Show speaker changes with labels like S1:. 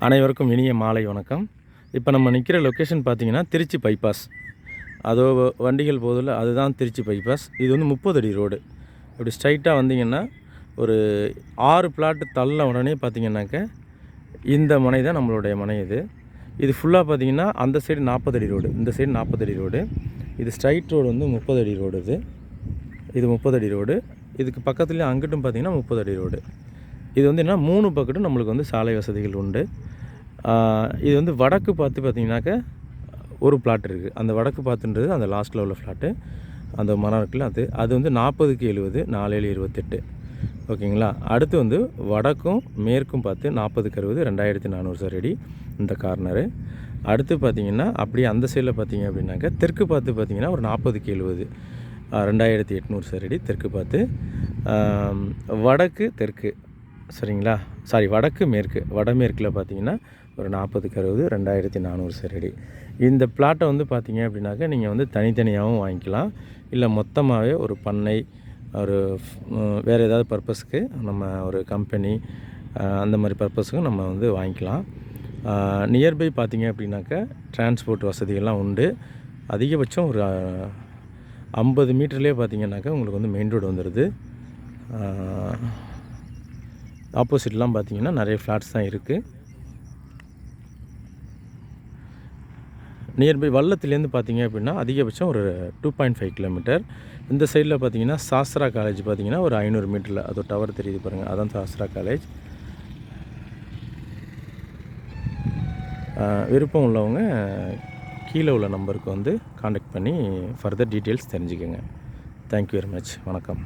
S1: அனைவருக்கும் இனிய மாலை வணக்கம். இப்போ நம்ம நிற்கிற லொக்கேஷன் பார்த்திங்கன்னா திருச்சி பைபாஸ். அதோ வண்டிகள் போதில் அதுதான் திருச்சி பைபாஸ். இது வந்து 30 அடி ரோடு. இப்படி ஸ்ட்ரைட்டாக வந்தீங்கன்னா ஒரு 6 பிளாட்டு தள்ள உடனே பார்த்திங்கனாக்க இந்த மனை தான் நம்மளுடைய மனை. இது ஃபுல்லாக பார்த்திங்கன்னா அந்த சைடு 40 அடி ரோடு, இந்த சைடு 40 அடி ரோடு. இது ஸ்ட்ரைட் ரோடு வந்து 30 அடி ரோடு. இது 30 அடி ரோடு. இதுக்கு பக்கத்துலேயே அங்கிட்டும் பார்த்திங்கன்னா 30 அடி ரோடு. இது வந்து என்ன 3 பக்கட்டும் நம்மளுக்கு வந்து சாலை வசதிகள் உண்டு. இது வந்து வடக்கு பார்த்து பார்த்திங்கனாக்க ஒரு பிளாட் இருக்குது. அந்த வடக்கு பார்த்துன்றது அந்த லாஸ்ட்டில் உள்ள ஃப்ளாட்டு, அந்த மரம் இருக்குல்ல அது வந்து 40க்கு 70, 47 28. ஓகேங்களா. அடுத்து வந்து வடக்கும் மேற்கும் பார்த்து 40க்கு 60, 2400 சதுரடி இந்த கார்னரு. அடுத்து பார்த்திங்கன்னா அப்படியே அந்த சைடில் பார்த்திங்க அப்படின்னாக்கா தெற்கு பார்த்து பார்த்திங்கன்னா ஒரு 40க்கு 70, 2800 சதுரடி தெற்கு பார்த்து. வடக்கு தெற்கு சரிங்களா, வடக்கு மேற்கு, வடமேற்கில் பார்த்திங்கன்னா ஒரு 40க்கு 60, 2400 சதுரடி. இந்த பிளாட்டை வந்து பார்த்திங்க அப்படின்னாக்கா நீங்கள் வந்து தனித்தனியாகவும் வாங்கிக்கலாம், இல்லை மொத்தமாகவே ஒரு பண்ணை, ஒரு வேறு ஏதாவது பர்பஸ்க்கு நம்ம ஒரு கம்பெனி அந்த மாதிரி பர்பஸுக்கும் நம்ம வந்து வாங்கிக்கலாம். நியர்பை பார்த்திங்க அப்படின்னாக்கா டிரான்ஸ்போர்ட் வசதிகள்லாம் உண்டு. அதிகபட்சம் ஒரு 50 மீட்டர்லேயே பார்த்திங்கனாக்கா உங்களுக்கு வந்து மெயின் ரோடு வந்துடுது. ஆப்போசிட்லாம் பார்த்திங்கன்னா நிறைய ஃப்ளாட்ஸ் தான் இருக்குது. நியர்பை வல்லத்துலேருந்து பார்த்திங்க அப்படின்னா அதிகபட்சம் ஒரு 2.5 கிலோமீட்டர். இந்த சைடில் பார்த்திங்கன்னா சாஸ்திரா காலேஜ் பார்த்திங்கன்னா ஒரு 500 மீட்டரில் அது டவர் தெரியுது பாருங்கள், அதான் சாஸ்திரா காலேஜ். விருப்பம் உள்ளவங்க கீழே உள்ள நம்பருக்கு வந்து காண்டாக்ட் பண்ணி ஃபர்தர் டீட்டெயில்ஸ் தெரிஞ்சுக்கோங்க. Thank you very much. வணக்கம்.